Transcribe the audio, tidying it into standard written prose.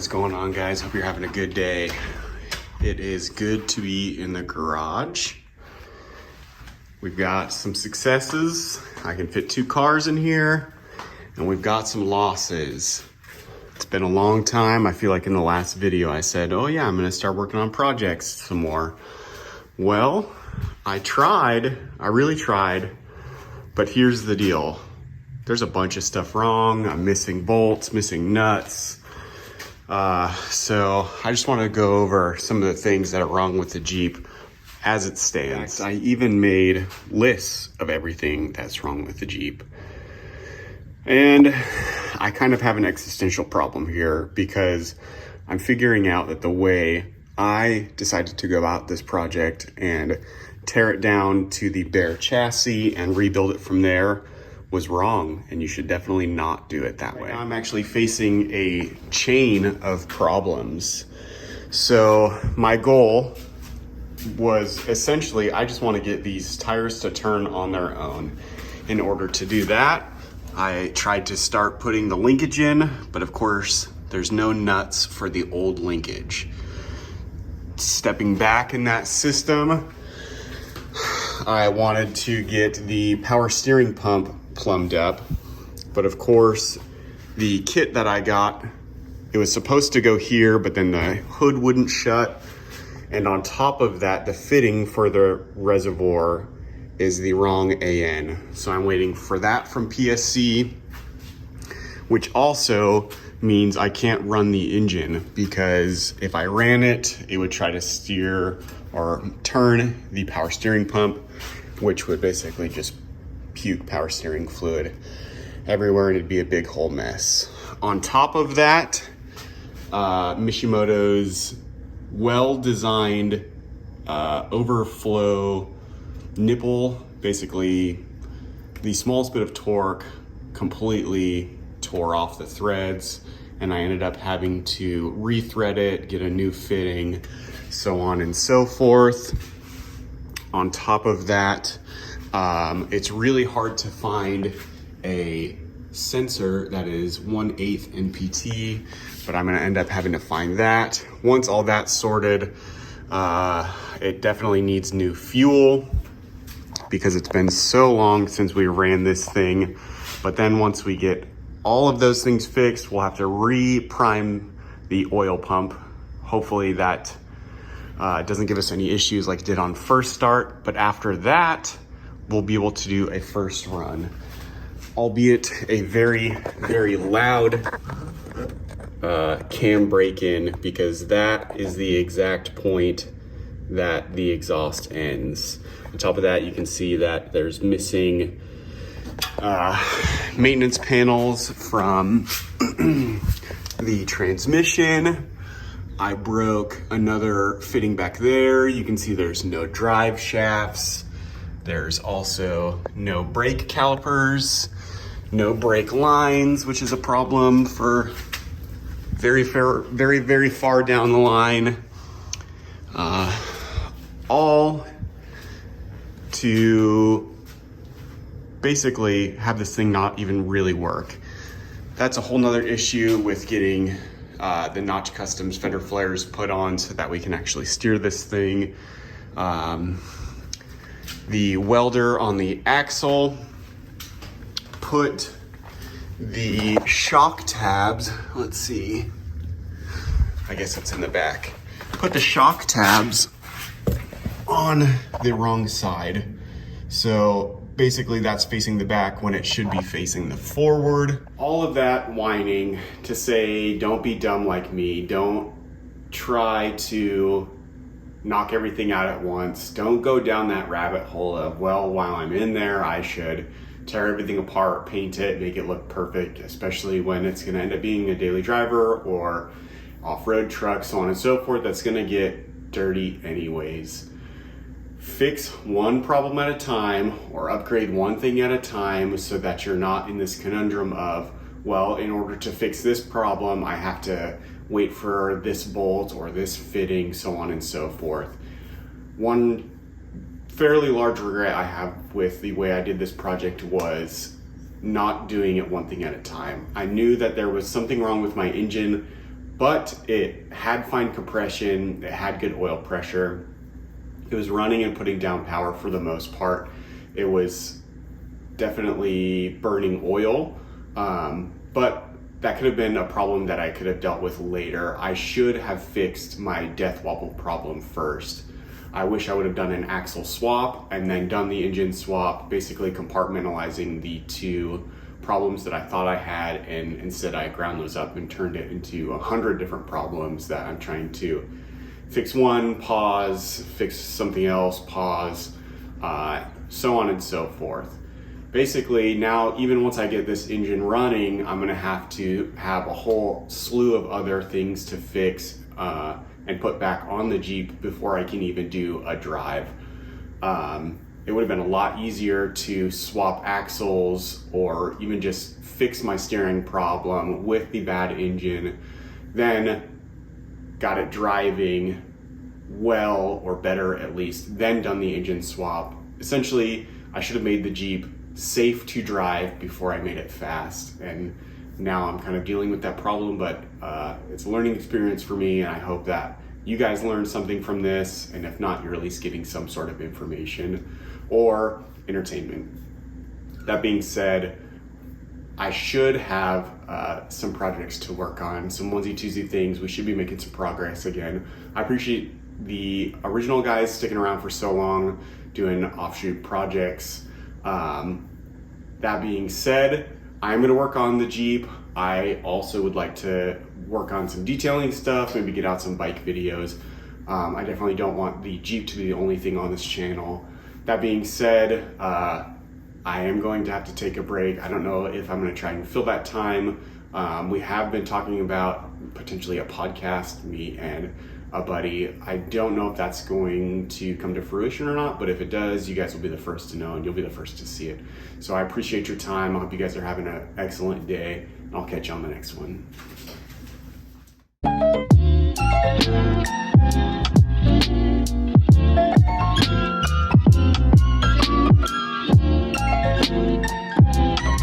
What's going on, guys? Hope you're having a good day. It is good to be in the garage. We've got some successes. I can fit 2 cars in here, and we've got some losses. It's been a long time. I feel like in the last video I said, oh yeah, I'm gonna start working on projects some more. Well, I really tried, but here's the deal. There's a bunch of stuff wrong. I'm missing bolts, missing nuts. So I just want to go over some of the things that are wrong with the Jeep as it stands. I even made lists of everything that's wrong with the Jeep. And I kind of have an existential problem here because I'm figuring out that the way I decided to go about this project and tear it down to the bare chassis and rebuild it from there was wrong, and you should definitely not do it that way. I'm actually facing a chain of problems. So my goal was essentially, I just want to get these tires to turn on their own. In order to do that, I tried to start putting the linkage in, but of course, there's no nuts for the old linkage. Stepping back in that system, I wanted to get the power steering pump plumbed up, but of course the kit that I got, it was supposed to go here, but then the hood wouldn't shut, and on top of that the fitting for the reservoir is the wrong AN. So I'm waiting for that from PSC, which also means I can't run the engine, because if I ran it, it would try to steer or turn the power steering pump, which would basically just puke power steering fluid everywhere, and it'd be a big whole mess. On top of that, Mishimoto's well-designed overflow nipple, basically the smallest bit of torque completely tore off the threads, and I ended up having to rethread it, get a new fitting, so on and so forth. On top of that, it's really hard to find a sensor that is 1/8 NPT, but I'm gonna end up having to find that. Once all that's sorted, it definitely needs new fuel because it's been so long since we ran this thing. But then once we get all of those things fixed, we'll have to re-prime the oil pump. Hopefully that doesn't give us any issues like it did on first start, but after that, we'll be able to do a first run, albeit a very, very loud cam break-in, because that is the exact point that the exhaust ends. On top of that, you can see that there's missing maintenance panels from the transmission. I broke another fitting back there. You can see there's no drive shafts. There's also no brake calipers, no brake lines, which is a problem for very far down the line. All to basically have this thing not even really work. That's a whole nother issue with getting the Notch Customs fender flares put on so that we can actually steer this thing. The welder on the axle put the shock tabs, let's see, I guess it's in the back, put the shock tabs on the wrong side. So basically that's facing the back when it should be facing the forward. All of that whining to say, don't be dumb like me. Don't try to knock everything out at once. Don't go down that rabbit hole of, well, while I'm in there, I should tear everything apart, paint it, make it look perfect, especially when it's gonna end up being a daily driver or off-road truck, so on and so forth, that's gonna get dirty anyways. Fix one problem at a time, or upgrade one thing at a time, so that you're not in this conundrum of, well, in order to fix this problem, I have to wait for this bolt or this fitting, so on and so forth. One fairly large regret I have with the way I did this project was not doing it one thing at a time. I knew that there was something wrong with my engine but it had fine compression, it had good oil pressure. It was running and putting down power for the most part. It was definitely burning oil, but that could have been a problem that I could have dealt with later. I should have fixed my death wobble problem first. I wish I would have done an axle swap and then done the engine swap, basically compartmentalizing the two problems that I thought I had, and instead I ground those up and turned it into 100 different problems that I'm trying to fix. One, pause, fix something else, pause, so on and so forth. Basically now, even once I get this engine running, I'm gonna have to have a whole slew of other things to fix and put back on the Jeep before I can even do a drive. It would have been a lot easier to swap axles or even just fix my steering problem with the bad engine, then got it driving well, or better at least, then done the engine swap. Essentially, I should have made the Jeep safe to drive before I made it fast. And now I'm kind of dealing with that problem, but it's a learning experience for me, and I hope that you guys learned something from this, and if not, you're at least getting some sort of information or entertainment. That being said, I should have some projects to work on, some onesie-twosie things. We should be making some progress again. I appreciate the original guys sticking around for so long, doing offshoot projects. That being said, I'm gonna work on the Jeep. I also would like to work on some detailing stuff, maybe get out some bike videos. I definitely don't want the Jeep to be the only thing on this channel. That being said, I am going to have to take a break. I don't know if I'm gonna try and fill that time. We have been talking about potentially a podcast, me and a buddy. I don't know if that's going to come to fruition or not, but if it does, you guys will be the first to know and you'll be the first to see it. So I appreciate your time. I hope you guys are having an excellent day, and I'll catch you on the next one.